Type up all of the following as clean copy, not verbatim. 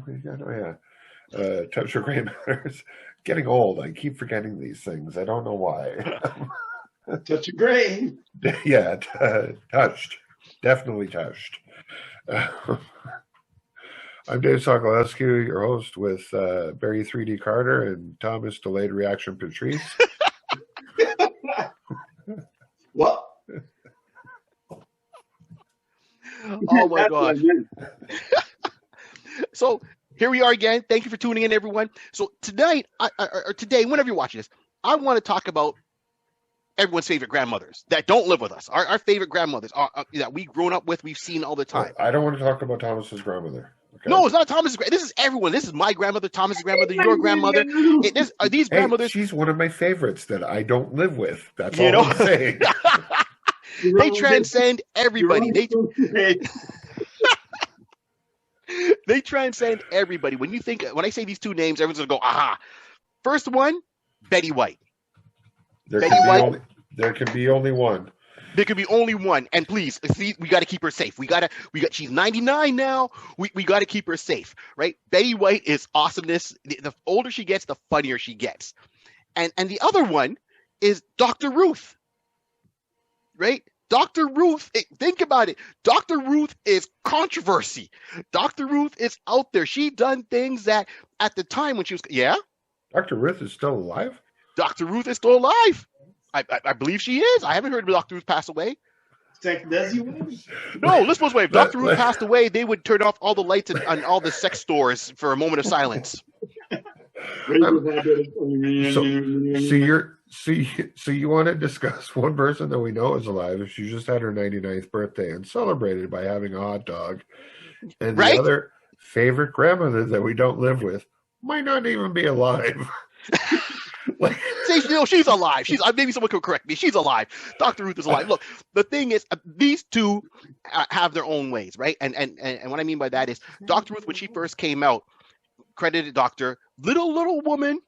were we again? Oh yeah, touch your gray matters. Getting old. I keep forgetting these things. I don't know why. Touch your gray. Yeah, touched. Definitely touched. I'm Dave Sokolowski, your host with Barry 3D Carter and Thomas Delayed Reaction Patrice. What? Oh my gosh. So here we are again. Thank you for tuning in, everyone. So tonight, or today, whenever you're watching this, I want to talk about everyone's favorite grandmothers that don't live with us. Our favorite grandmothers that we've grown up with, we've seen all the time. I don't want to talk about Thomas's grandmother. Okay? No, it's not Thomas's. This is everyone. This is my grandmother, Thomas's grandmother, your grandmother. Are these grandmothers? She's one of my favorites that I don't live with. That's all I'm saying. They transcend everybody. They transcend everybody. When I say these two names, everyone's gonna go, aha. First one, Betty White. There can be only one. There can be only one. And please, see, we got to keep her safe. She's 99 now. We got to keep her safe, right? Betty White is awesomeness. The older she gets, the funnier she gets. And the other one is Dr. Ruth, right? Dr. Ruth, think about it. Dr. Ruth is controversy. Dr. Ruth is out there. She done things that at the time when she was, yeah? Dr. Ruth is still alive? Dr. Ruth is still alive. I believe she is. I haven't heard Dr. Ruth pass away. Does he? No, listen this way. If Dr. Ruth passed away, they would turn off all the lights on all the sex stores for a moment of silence. So you want to discuss one person that we know is alive. She just had her 99th birthday and celebrated by having a hot dog. And the other favorite grandmother that we don't live with might not even be alive. See, she's alive. Maybe someone could correct me. She's alive. Dr. Ruth is alive. Look, the thing is, these two have their own ways, right? And what I mean by that is, Dr. Ruth, when she first came out, credited Dr. Little woman,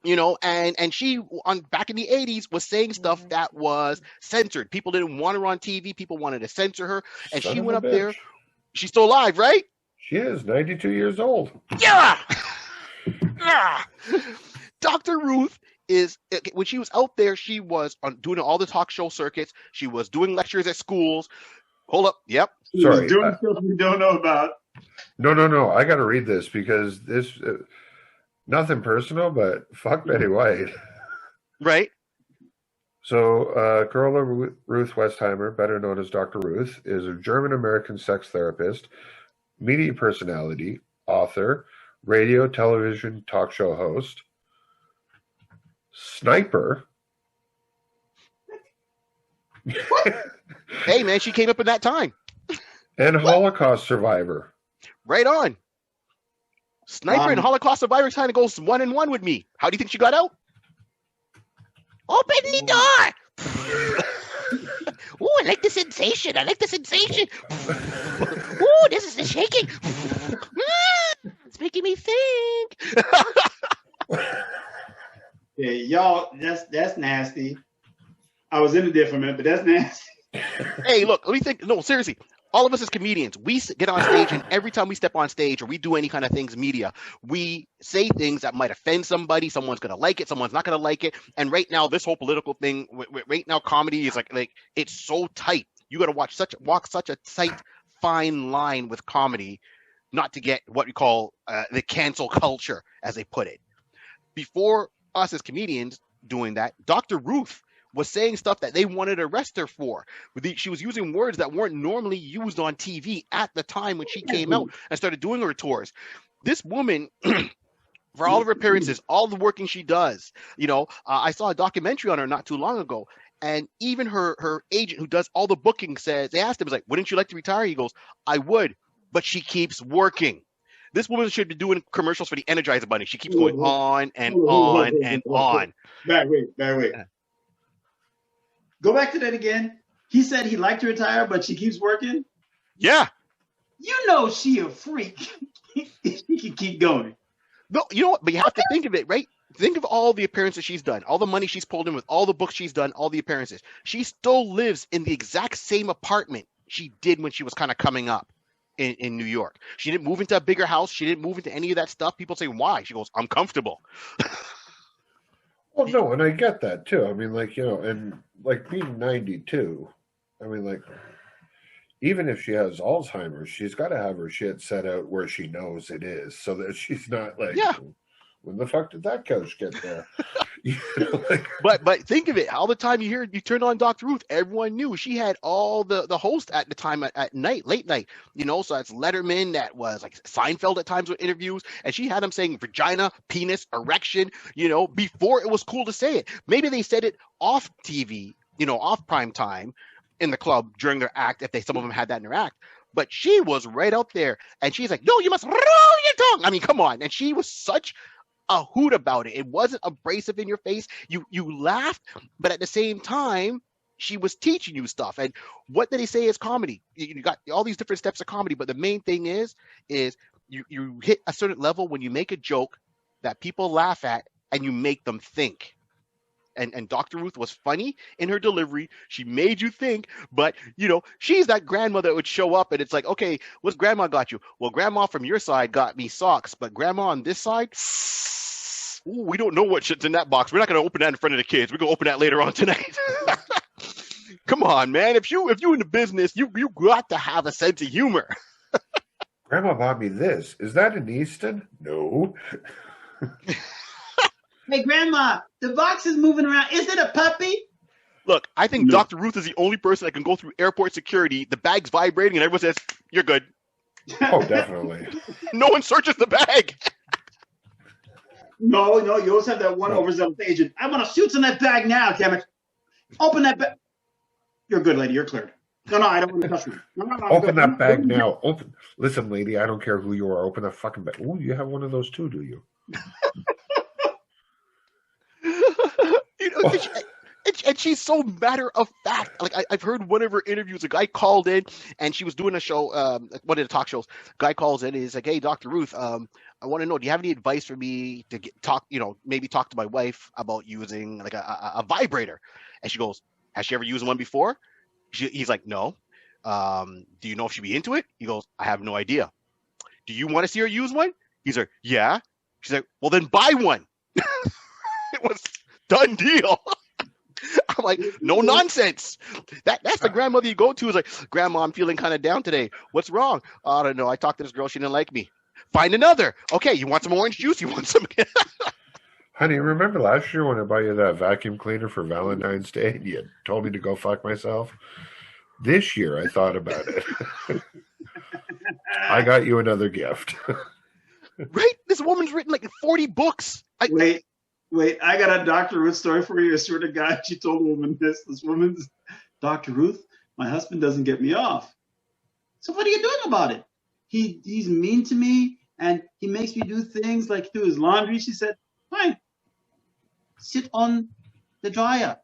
and she back in the 80s was saying stuff that was censored. People didn't want her on TV. People wanted to censor her, and she went up there. She's still alive, right? She is 92 years old. Yeah. Dr. Ruth is, when she was out there, she was doing all the talk show circuits. She was doing lectures at schools. Hold up. Yep. She was doing stuff we don't know about. No. I got to read this because this, nothing personal, but fuck Betty White. Right. So, Carola Ruth Westheimer, better known as Dr. Ruth, is a German-American sex therapist, media personality, author, radio, television, talk show host, sniper. Hey, man, she came up in that time. And Holocaust survivor. Right on. Sniper and Holocaust survivor kind of goes 1-1 with me. How do you think she got out? Open the door. Ooh, I like the sensation. Ooh, this is the shaking. It's making me think. Yeah, y'all, that's nasty. I was in it there for a minute, but that's nasty. Hey, look, let me think. No, seriously. All of us as comedians, we get on stage, and every time we step on stage or we do any kind of things media, we say things that might offend somebody. Someone's going to like it. Someone's not going to like it. And right now, this whole political thing, right now, comedy is like it's so tight. You got to walk such a tight, fine line with comedy not to get what we call the cancel culture, as they put it. Before us as comedians doing that, Dr. Ruth was saying stuff that they wanted to arrest her for. She was using words that weren't normally used on TV at the time when she came out and started doing her tours. This woman, for all of her appearances, all the working she does, I saw a documentary on her not too long ago, and even her agent who does all the booking says, they asked him, like, wouldn't you like to retire? He goes, I would, but she keeps working. This woman should be doing commercials for the Energizer Bunny. She keeps going on and on and on. Wait. Go back to that again. He said he liked to retire, but she keeps working? Yeah. She a freak. She can keep going. No, you know what? But you have to think of it, right? Think of all the appearances she's done, all the money she's pulled in with, all the books she's done, all the appearances. She still lives in the exact same apartment she did when she was kind of coming up. in New York. She didn't move into a bigger house. She didn't move into any of that stuff. People say, why? She goes, I'm comfortable. Well, no, and I get that too. I mean, like, and like being 92, I mean, like, even if she has Alzheimer's, she's got to have her shit set out where she knows it is, so that she's not like, yeah. When the fuck did that couch get there? But think of it. All the time you turn on Dr. Ruth, everyone knew she had all the hosts at the time at night, late night. So that's Letterman, that was like Seinfeld at times with interviews, and she had them saying vagina, penis, erection. Before it was cool to say it. Maybe they said it off TV, off prime time in the club during their act, if some of them had that in their act. But she was right out there, and she's like, no, you must roll your tongue. I mean, come on. And she was such a hoot about it. It wasn't abrasive in your face. You laughed, but at the same time, she was teaching you stuff. And what did they say is comedy? You got all these different steps of comedy, but the main thing is you hit a certain level when you make a joke that people laugh at and you make them think. And Dr. Ruth was funny in her delivery. She made you think, but she's that grandmother that would show up and it's like, okay, what's grandma got you? Well, grandma from your side got me socks, but grandma on this side, ooh, we don't know what shit's in that box. We're not going to open that in front of the kids. We're going to open that later on tonight. Come on, man. If you in the business, you got to have a sense of humor. Grandma bought me this. Is that an Easton? No. Hey, Grandma, the box is moving around. Is it a puppy? Look, I think Dr. Ruth is the only person that can go through airport security. The bag's vibrating and everyone says, you're good. Oh, definitely. No one searches the bag. No, you always have that one overzealous agent. I want to shoot in that bag now, damn it. Open that bag. You're good, lady. You're cleared. No, I don't want to touch you. No, open that bag now. Open. Listen, lady, I don't care who you are. Open that fucking bag. Oh, you have one of those too, do you? And she's so matter of fact. Like I've heard one of her interviews, a guy called in and she was doing a show, one of the talk shows. Guy calls in and he's like, hey, Dr. Ruth, I want to know, do you have any advice for me to maybe talk to my wife about using like a vibrator? And she goes, has she ever used one before? He's like, no. Do you know if she'd be into it? He goes, I have no idea. Do you want to see her use one? He's like, yeah. She's like, well, then buy one. It was done deal. I'm like, no nonsense. That's the grandmother you go to. Is like, Grandma, I'm feeling kind of down today. What's wrong? I don't know. I talked to this girl. She didn't like me. Find another. Okay, you want some orange juice? You want some? Honey, remember last year when I bought you that vacuum cleaner for Valentine's Day and you told me to go fuck myself? This year I thought about it. I got you another gift. Right? This woman's written like 40 books. Wait, I got a Dr. Ruth story for you. I swear to God, she told a woman this. This woman's, Dr. Ruth, my husband doesn't get me off. So what are you doing about it? He's mean to me and he makes me do things like do his laundry. She said, fine. Sit on the dryer.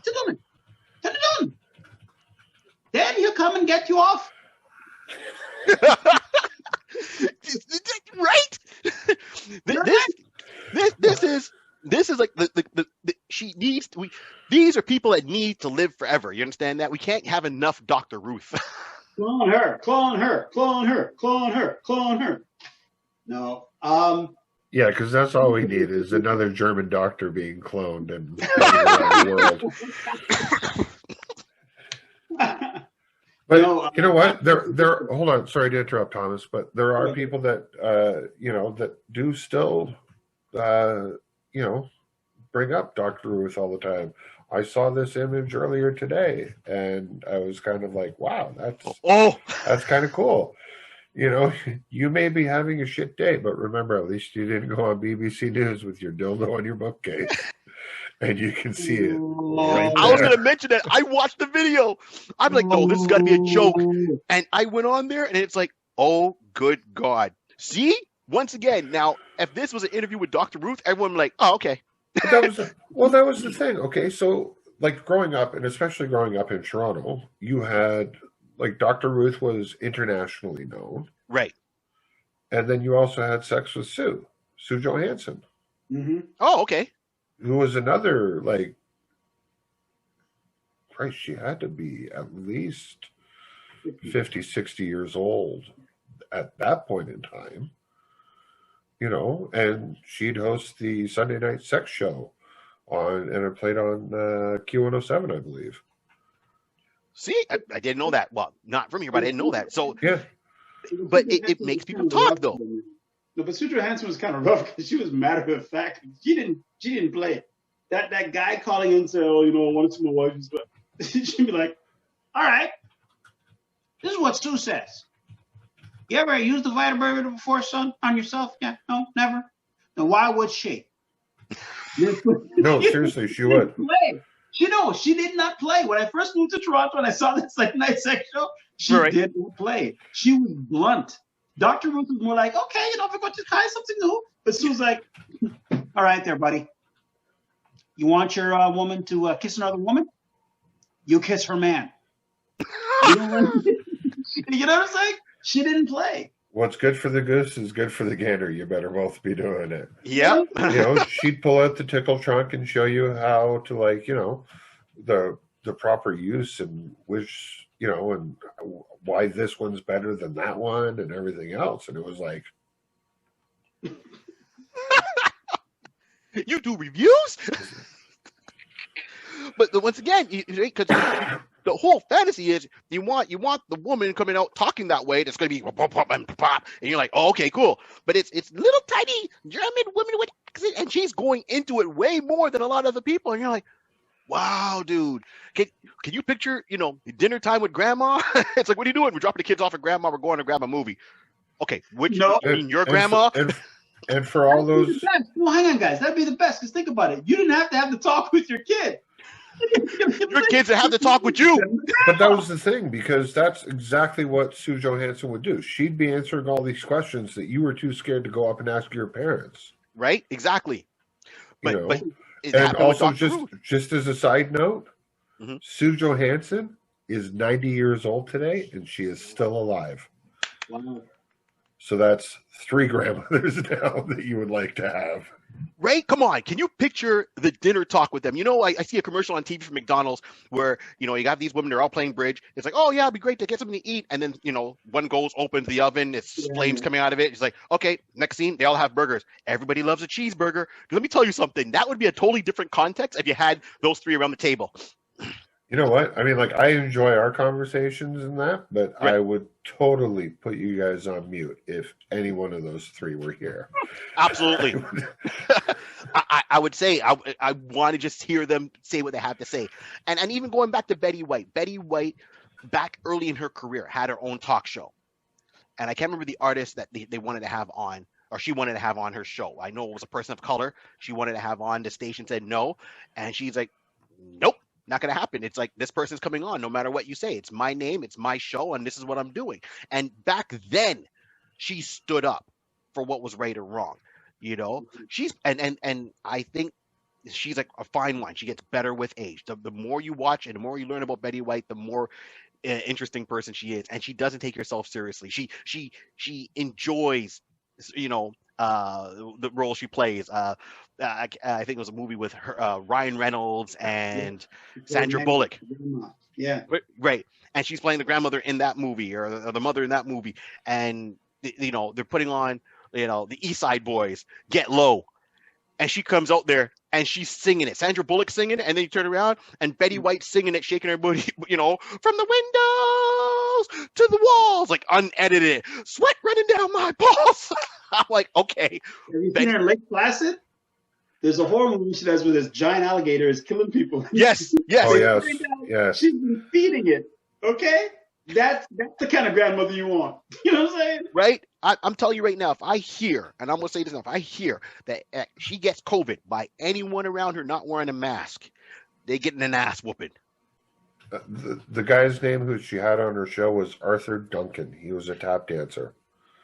Sit on it. Turn it on. Then he'll come and get you off. Right? This is like the she needs to, these are people that need to live forever. You understand that? We can't have enough Dr. Ruth. Clone her, clone her, clone her, clone her, clone her. No. Yeah, because that's all we need is another German doctor being cloned and around the world. But you know what? There. Hold on. Sorry to interrupt, Thomas. But there are people that that do still bring up Dr. Ruth all the time. I saw this image earlier today, and I was kind of like, "Wow, that's kind of cool." You may be having a shit day, but remember, at least you didn't go on BBC News with your dildo on your bookcase. And you can see it. Right I was going to mention that. I watched the video. I'm like, no, this has got to be a joke. And I went on there, and it's like, oh, good God. See? Once again, now, if this was an interview with Dr. Ruth, everyone would be like, oh, okay. But that was the thing. Okay, so, like, growing up, and especially growing up in Toronto, you had, like, Dr. Ruth was internationally known. Right. And then you also had Sex with Sue Johanson. Mm-hmm. Oh, okay. Who was another, like, Christ, she had to be at least 50, 60 years old at that point in time, and she'd host the Sunday night sex show and it played on Q107, I believe. See, I didn't know that. Well, not from here, but I didn't know that. So, yeah. But it makes people talk, though. No, but Sue Johanson was kind of rough because she was matter of fact. She didn't play it. That guy calling in and saying, "Oh, I want to see my wife," but she'd be like, "All right, this is what Sue says. You ever used the Vitaburger before, son, on yourself? Yeah, no, never. Then why would she?" No, seriously, she would. Play. She did not play. When I first moved to Toronto and I saw this night sex show, she did not play. She was blunt. Dr. Ruth was more like, okay, if we're going to try something new. But Sue's like, all right there, buddy. You want your woman to kiss another woman? You kiss her man. You know what I'm saying? She didn't play. What's good for the goose is good for the gander. You better both be doing it. Yeah. She'd pull out the tickle trunk and show you how to the proper use and which, and why this one's better than that one and everything else. And it was like, you do reviews? But once again, because the whole fantasy is you want the woman coming out talking that way. That's going to be pop, pop, and pop, and you're like, oh, okay, cool. But it's little tiny German women with accent, and she's going into it way more than a lot of other people. And you're like, wow, dude. Can you picture dinner time with grandma? It's like, what are you doing? We're dropping the kids off at grandma. We're going to grab a movie. Okay, your grandma? And for all those, well, hang on, guys. That'd be the best. Because think about it. You didn't have to have the talk with your kid. Your kids that have to talk with you. But that was the thing, because that's exactly what Sue Johanson would do. She'd be answering all these questions that you were too scared to go up and ask your parents. Right? Exactly. But and also, just as a side note, Sue Johanson is 90 years old today, and she is still alive. Wow. So that's 3 grandmothers now that you would like to have. Right? Come on. Can you picture the dinner talk with them? I see a commercial on TV for McDonald's where, you got these women, they're all playing bridge. It's like, oh, yeah, it'd be great to get something to eat. And then, one goes, opens the oven, it's flames coming out of it. It's like, okay, next scene, they all have burgers. Everybody loves a cheeseburger. Let me tell you something. That would be a totally different context if you had those 3 around the table. You know what? I mean, I enjoy our conversations and that, but right. I would totally put you guys on mute if any one of those 3 were here. Absolutely. I would say I want to just hear them say what they have to say. And even going back to Betty White. Betty White, back early in her career, had her own talk show. And I can't remember the artist that they wanted to have on, or she wanted to have on her show. I know it was a person of color she wanted to have on. The station said no. And she's like, nope. Not going to happen. It's like, this person's coming on no matter what you say. It's my name. It's my show. And this is what I'm doing. And back then, she stood up for what was right or wrong. She's and I think she's like a fine wine. She gets better with age. The more you watch and the more you learn about Betty White, the more interesting person she is. And she doesn't take herself seriously. She enjoys, the role she plays. I think it was a movie with her, Ryan Reynolds and Sandra Bullock. Yeah. Right. And she's playing the grandmother in that movie or the mother in that movie. And, they're putting on, the East Side Boys, Get Low. And she comes out there and she's singing it. Sandra Bullock singing it. And then you turn around and Betty White singing it, shaking her booty, from the windows to the walls, like unedited, sweat running down my balls. I'm like, okay. Have you seen her in Lake Placid? There's a horror movie she does where this giant alligator is killing people. Yes. Oh, yes. Yes. She's been feeding it. Okay? That's the kind of grandmother you want. You know what I'm saying? Right? I'm telling you right now, if I hear, and I'm going to say this now, if I hear that she gets COVID by anyone around her not wearing a mask, they getting an ass whooping. The guy's name who she had on her show was Arthur Duncan. He was a tap dancer.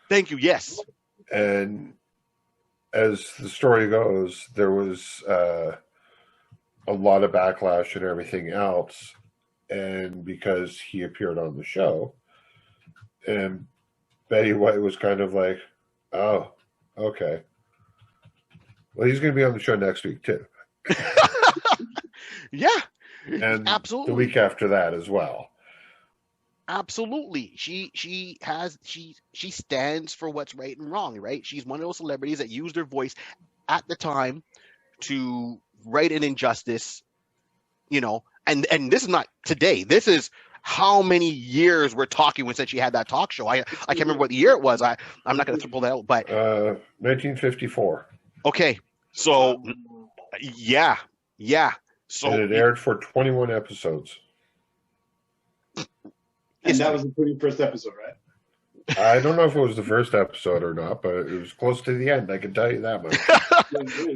Thank you. Yes. And as the story goes, there was a lot of backlash and everything else. And because he appeared on the show, and Betty White was kind of like, oh, okay. Well, he's going to be on the show next week, too. Yeah, and absolutely. the week after that as well. Absolutely. She stands for what's right and wrong, right? She's one of those celebrities that used her voice at the time to right an injustice, and this is not today. This is how many years we're talking when since she had that talk show. I can't remember what the year it was. I'm not going to pull that out, but 1954. Okay. So yeah. So and it aired for 21 episodes. And that was the pretty first episode, right? I don't know if it was the first episode or not, but it was close to the end. I can tell you that much.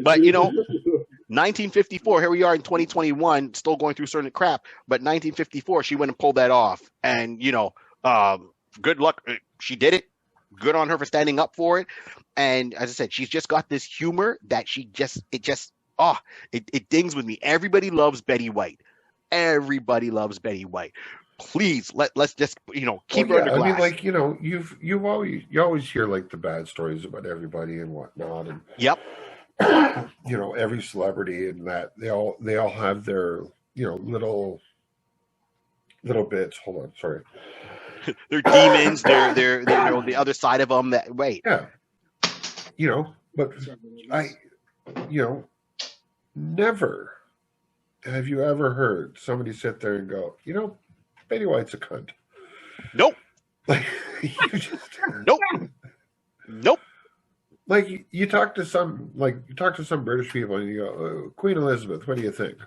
But 1954. Here we are in 2021, still going through certain crap. But 1954, she went and pulled that off, and good luck. She did it. Good on her for standing up for it. And as I said, she's just got this humor that it dings with me. Everybody loves Betty White. Everybody loves Betty White. Please let's just keep her under glass. I mean, you always hear like the bad stories about everybody and whatnot, and yep. Every celebrity and that they all have their little bits. Hold on, sorry. They're demons. They're the other side of them. That right. Yeah. But never have you ever heard somebody sit there and go, Betty White's a cunt. Nope. Like Nope. Like you talk to some British people and you go, Queen Elizabeth, what do you think?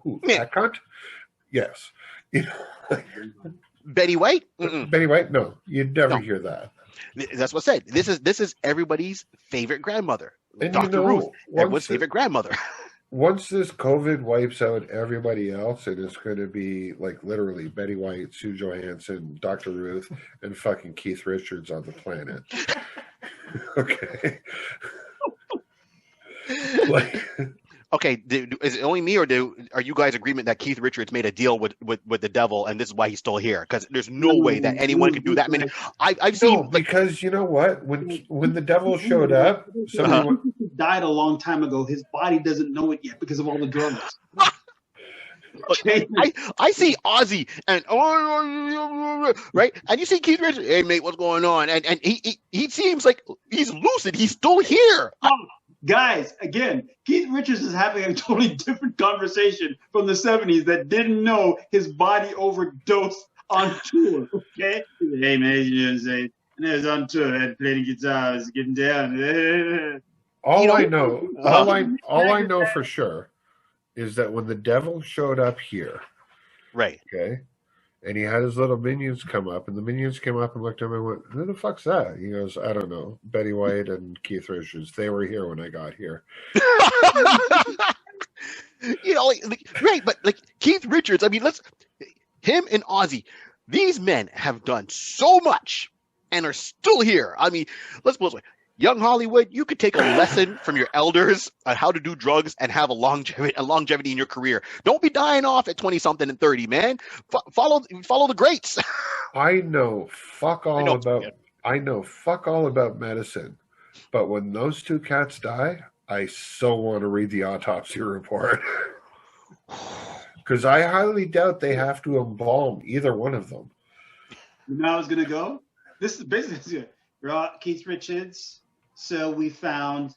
Who, that cunt? Yes. Betty White? Betty White? No, you'd never hear that. That's what I said. This is everybody's favorite grandmother. And Dr. Ruth, everyone's favorite grandmother. Once this COVID wipes out everybody else, it is going to be like literally Betty White, Sue Johanson, Dr. Ruth, and fucking Keith Richards on the planet. Okay. Okay, is it only me, or are you guys agreement that Keith Richards made a deal with the devil, and this is why he's still here? Because there's no way that anyone could do that. I mean, I've seen because you know what? When the devil showed up, someone died a long time ago. His body doesn't know it yet because of all the drugs. I see Ozzy and right, and you see Keith Richards. Hey mate, what's going on? And he seems like he's lucid. He's still here. Guys, again, Keith Richards is having a totally different conversation from the 70s that didn't know his body overdosed on tour. Okay, hey man, and I was on tour, I had playing guitar, I was getting down. All I know for sure is that when the devil showed up here, right? Okay, and he had his little minions come up, and the minions came up and looked at him and went, "Who the fuck's that?" He goes, "I don't know. Betty White and Keith Richards. They were here when I got here." Right? But like Keith Richards, I mean, him and Ozzy, these men have done so much and are still here. I mean, let's put it this way. Young Hollywood, you could take a lesson from your elders on how to do drugs and have a longevity in your career. Don't be dying off at 20-something and 30, man. Follow the greats. I know fuck all about medicine, but when those two cats die, I so want to read the autopsy report. Because I highly doubt they have to embalm either one of them. You know how I was going to go? This is basically Keith Richards. So we found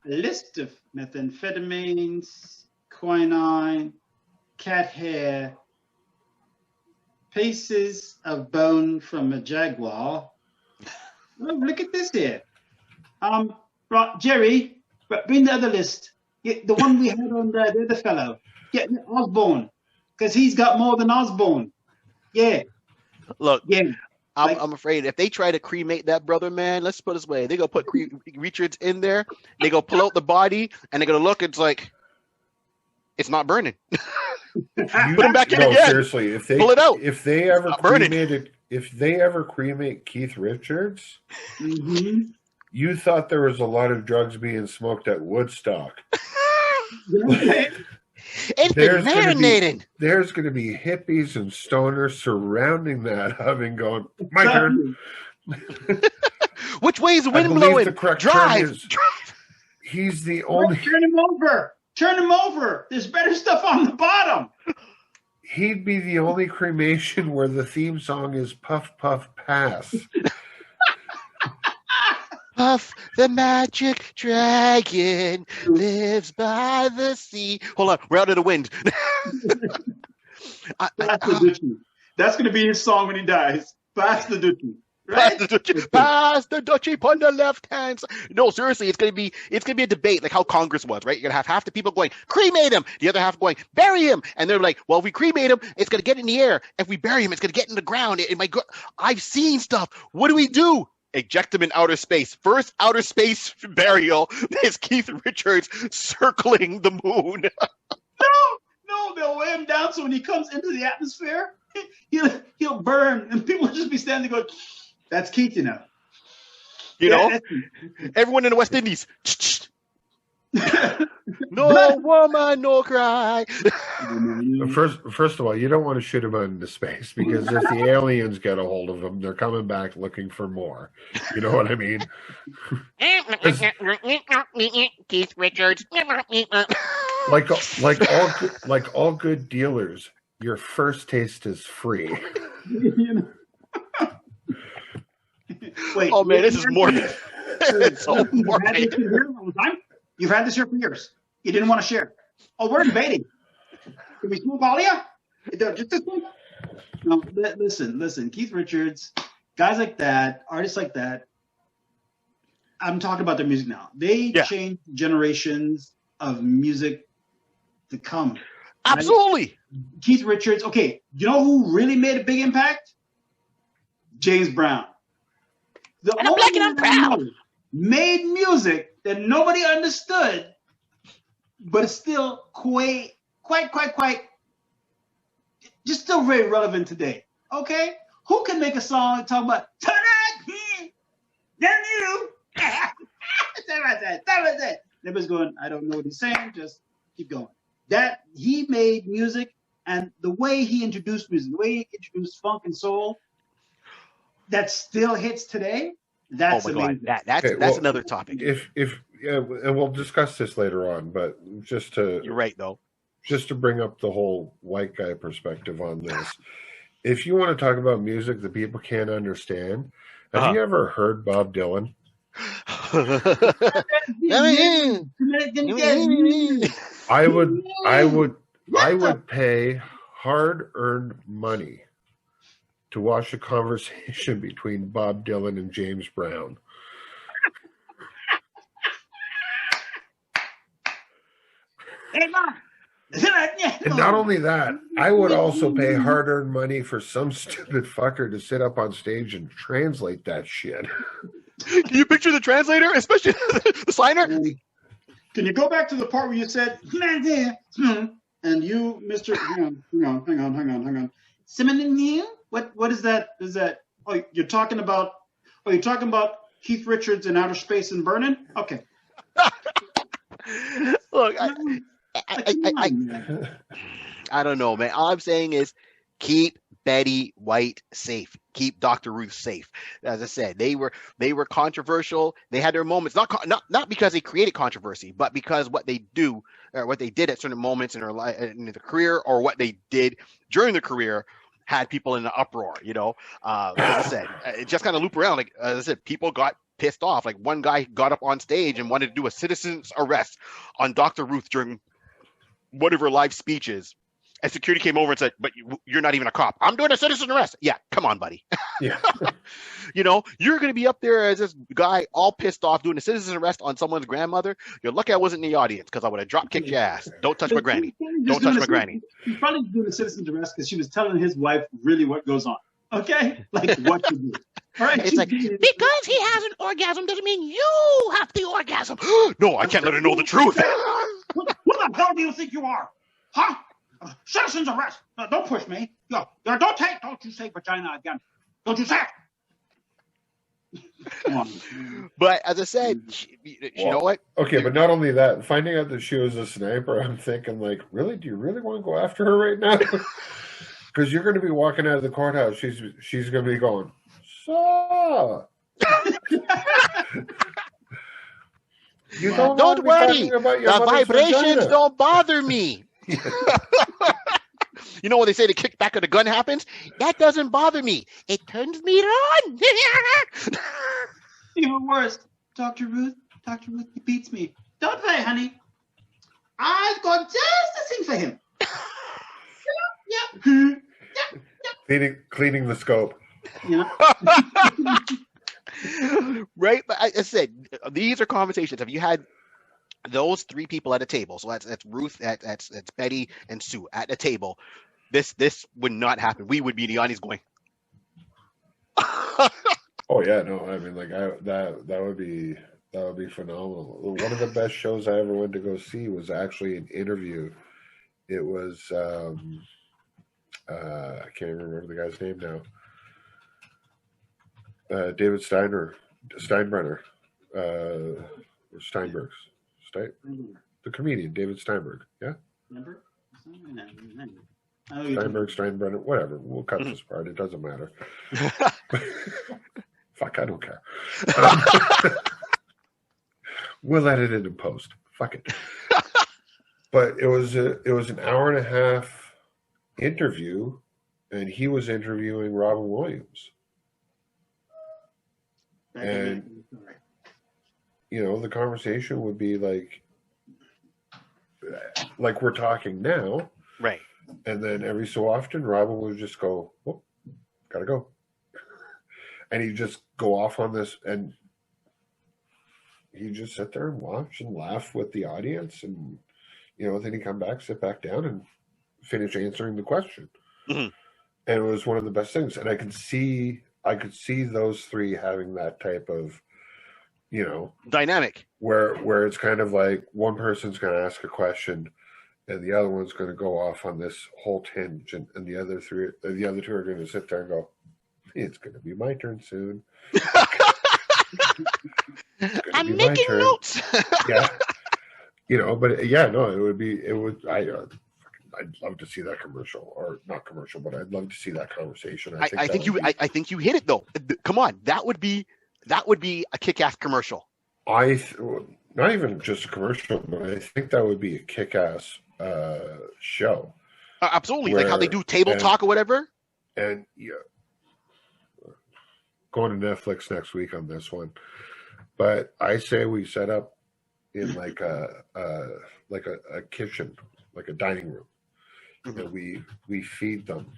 a list of methamphetamines, quinine, cat hair, pieces of bone from a jaguar. Oh, look at this here. Right, Jerry, bring the other list. The one we had on the other fellow. Yeah, Osborne, because he's got more than Osborne. Yeah. Look. Yeah. I'm afraid if they try to cremate that brother, man, let's put it this way. They're going to put Richards in there. They're going to pull out the body, and they're going to look. It's like, it's not burning. Put him back in again. Seriously, if they pull it out. If they ever cremate Keith Richards, you thought there was a lot of drugs being smoked at Woodstock. It's been marinating. There's going to be hippies and stoners surrounding that oven going, my turn. Which way is the wind blowing? The correct Drive. He's the only... Turn him over. There's better stuff on the bottom. He'd be the only cremation where the theme song is Puff Puff Pass. Puff the magic dragon lives by the sea. Hold on, we're out of the wind. That's going to be his song when he dies. Pass the Dutchie. Right? Pass the Dutchie on the left hand side. No, seriously, it's gonna be a debate like how Congress was, right? You're gonna have half the people going, cremate him, the other half going, bury him. And they're like, well, if we cremate him, it's gonna get in the air. If we bury him, it's gonna get in the ground. I've seen stuff. What do we do? Eject him in outer space. First outer space burial is Keith Richards circling the moon. No, they'll weigh him down so when he comes into the atmosphere, he'll burn, and people will just be standing going, that's Keith, you know. Everyone in the West Indies. No woman, no cry. First of all, you don't want to shoot him into space because if the aliens get a hold of him, they're coming back looking for more. You know what I mean? Keith Richards. like all good dealers, your first taste is free. Wait, oh man, this is morbid. It's so morbid. You've had this here for years. You didn't want to share. Oh, we're invading. Can we smoke all of you? Just this one? No, listen. Keith Richards, guys like that, artists like that. I'm talking about their music now. They changed generations of music to come. Absolutely. Right? Keith Richards. Okay, you know who really made a big impact? James Brown. And I'm black and I'm proud. Made music that nobody understood, but it's still quite, just still very relevant today. Okay? Who can make a song and talk about tonight, then you? Everybody's going, I don't know what he's saying, just keep going. That he made music, and the way he introduced music, the way he introduced funk and soul, that still hits today. That's amazing. That's another topic. And we'll discuss this later on, but you're right though. Just to bring up the whole white guy perspective on this. If you want to talk about music that people can't understand, have you ever heard Bob Dylan? I would pay hard-earned money to watch a conversation between Bob Dylan and James Brown. And not only that, I would also pay hard-earned money for some stupid fucker to sit up on stage and translate that shit. Can you picture the translator, especially the signer? Can you go back to the part where you said, and you, Mr. Hang on. What is that? Is that? Oh, you're talking about Keith Richards in outer space and burning? Okay. Look, I don't know, man. All I'm saying is keep Betty White safe. Keep Dr. Ruth safe. As I said, they were controversial. They had their moments, not because they created controversy, but because what they do, or what they did at certain moments in their life, in the career, or what they did during the career, had people in an uproar. As I said, it just kind of loop around. Like as I said, people got pissed off. Like one guy got up on stage and wanted to do a citizen's arrest on Dr. Ruth during one of her live speeches. And security came over and said, but you're not even a cop. I'm doing a citizen arrest. Yeah, come on, buddy. Yeah. You're going to be up there as this guy all pissed off doing a citizen arrest on someone's grandmother. You're lucky I wasn't in the audience because I would have drop kicked your ass. Don't touch my granny. Don't touch my granny. He's probably doing a citizen's arrest because she was telling his wife really what goes on. Okay? Like what to do. All right. It's like, because he has an orgasm doesn't mean you have the orgasm. No, I can't let her know the truth. Who the hell do you think you are? Huh? Citizen's arrest. No, don't push me. Don't you say vagina again. Don't you say it. Come on. But as I said, you know what? Okay, but not only that, finding out that she was a sniper, I'm thinking like, really? Do you really want to go after her right now? Because you're going to be walking out of the courthouse. She's going to be going, so. Don't worry. The vibrations don't bother me. You know when they say the kickback of the gun happens? That doesn't bother me. It turns me on. Even worse, Dr. Ruth, he beats me. Don't worry, honey. I've got just the thing for him. Yeah. Cleaning the scope. Yeah. Right? But I said, these are conversations. Have you had those three people at a table? So that's Ruth, that's Betty and Sue at a table. This would not happen. We would be the audience going. Oh yeah, no, I mean like that would be phenomenal. One of the best shows I ever went to go see was actually an interview. It was I can't remember the guy's name now. David Steinbrenner, Steinberg, the comedian David Steinberg. Yeah. Remember? Steinberg, Steinbrenner, whatever. We'll cut this part. It doesn't matter. Fuck, I don't care. We'll edit it in post. Fuck it. But it was an hour and a half interview, and he was interviewing Robin Williams. And the conversation would be like we're talking now, right? And then every so often, Robin would just go, "Oh, gotta go," and he'd just go off on this, and he'd just sit there and watch and laugh with the audience, and then he'd come back, sit back down, and finish answering the question. Mm-hmm. And it was one of the best things, and I could see those three having that type of, dynamic where it's kind of like one person's going to ask a question and the other one's going to go off on this whole tangent, and the other two are going to sit there and go, it's going to be my turn soon. I'm making notes. Yeah. But yeah, no, I'd love to see that commercial, or not commercial, but I'd love to see that conversation. I think you hit it though. Come on, that would be a kick-ass commercial. Not even just a commercial, but I think that would be a kick-ass show. Absolutely, like how they do table talk or whatever. And going to Netflix next week on this one, but I say we set up in like a kitchen, like a dining room. Mm-hmm. And we feed them,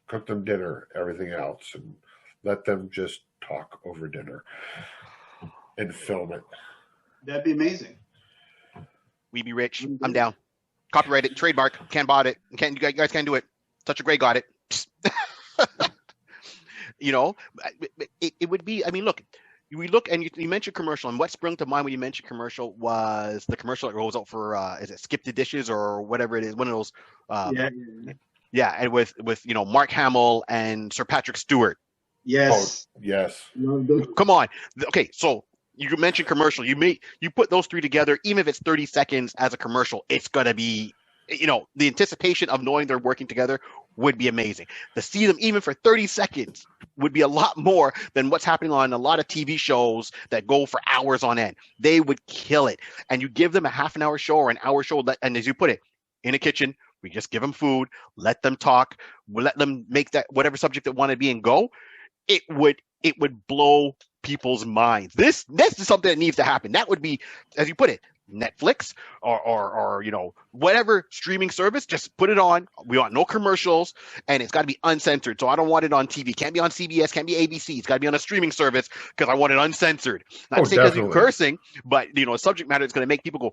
cook them dinner, everything else, and let them just talk over dinner and film it. That'd be amazing. We be rich. I'm down. Copyrighted, trademark, can't bought it. You guys can't do it. Touch of Grey got it. It would be, I mean, look, we look, and you mentioned commercial, and what sprung to mind when you mentioned commercial was the commercial that rolls out for is it Skip the Dishes or whatever it is, one of those. Yeah, and with Mark Hamill and Sir Patrick Stewart. Yes. Oh, yes. Come on. Okay, so you mentioned commercial. You put those three together, even if it's 30 seconds as a commercial, it's gonna be, the anticipation of knowing they're working together would be amazing. To see them even for 30 seconds would be a lot more than what's happening on a lot of TV shows that go for hours on end. They would kill it. And you give them a half an hour show or an hour show, and as you put it, in a kitchen, we just give them food, let them talk, let them make that whatever subject they want to be and go. It would blow people's minds. This is something that needs to happen. That would be, as you put it, Netflix or whatever streaming service, just put it on. We want no commercials, and it's got to be uncensored. So I don't want it on TV. Can't be on CBS, can't be ABC. It's got to be on a streaming service because I want it uncensored. Not saying because you're cursing, but subject matter is going to make people go.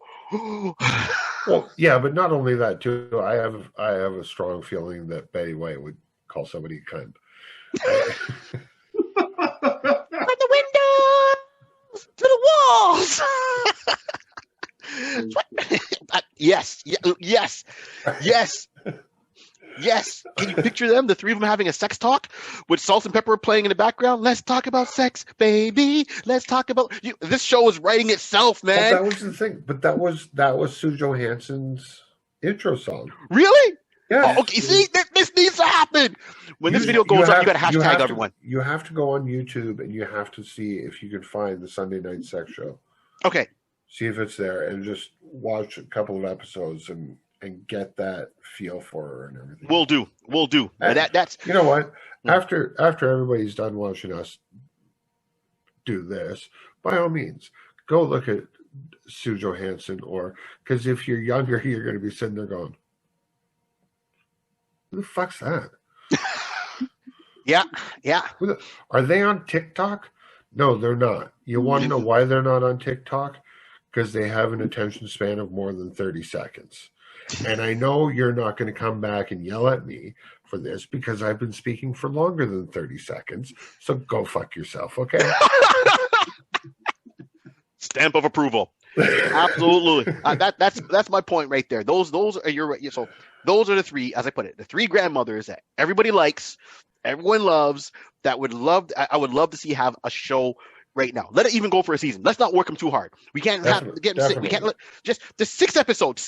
Well, yeah, but not only that too. I have a strong feeling that Betty White would call somebody cunt. From the windows to the walls. Yes. Can you picture them, the three of them having a sex talk with Salt and Pepper playing in the background? Let's talk about sex, baby. Let's talk about you. This show is writing itself, man. Well, that was the thing, but that was Sue Johansson's intro song. Really? Yeah. Oh, okay. See, this needs to happen. When this video goes up, you got to hashtag everyone. You have to go on YouTube and you have to see if you can find the Sunday Night Sex Show. Okay. See if it's there and just watch a couple of episodes, and and get that feel for her and everything. We'll do. And That's you know what? After everybody's done watching us do this, by all means, go look at Sue Johanson, or because if you're younger, you're going to be sitting there going, "Who the fuck's that?" Yeah. Are they on TikTok? No, they're not. You want to know why they're not on TikTok? Because they have an attention span of more than 30 seconds. And I know you're not going to come back and yell at me for this because I've been speaking for longer than 30 seconds. So go fuck yourself, okay? Stamp of approval. Absolutely. That's my point right there. Those are so those are the three, as I put it, the three grandmothers that everybody likes, everyone loves, I would love to see have a show right now. Let it even go for a season. Let's not work them too hard. We can't we can't just the 6 episodes.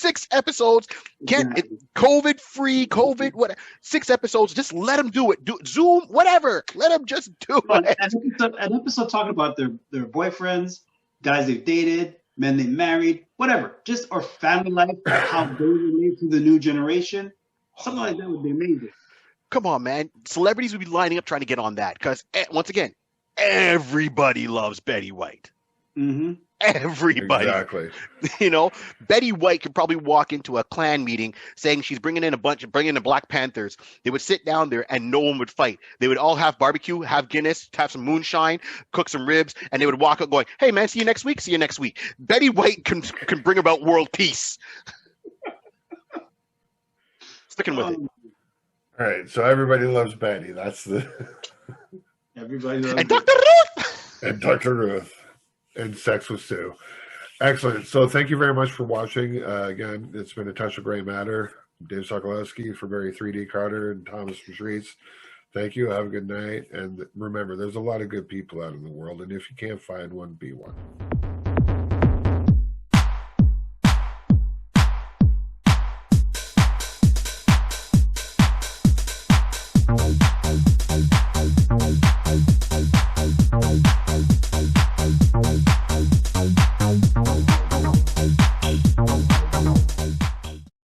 Can't COVID free, COVID what 6 episodes. Just let them do it. Do Zoom, whatever. Let them just do it. An episode talking about their boyfriends, guys they've dated, men they married, whatever. Just or family life, how they relate to the new generation. Something like that would be amazing. Come on, man. Celebrities would be lining up trying to get on that because, once again, everybody loves Betty White. Mm-hmm. Everybody. Exactly. Betty White could probably walk into a Klan meeting saying she's bringing in the Black Panthers. They would sit down there and no one would fight. They would all have barbecue, have Guinness, have some moonshine, cook some ribs, and they would walk up going, "Hey, man, see you next week. See you next week." Betty White can bring about world peace. Sticking with it. All right, so everybody loves Betty. That's the everybody loves and Dr. Ruth and Dr. Ruth and Sex with Sue. Excellent. So thank you very much for watching. Again, it's been a touch of gray matter. Dave Sokolowski for Barry 3D Carter and Thomas Patrice. Thank you. Have a good night. And remember, there's a lot of good people out in the world. And if you can't find one, be one.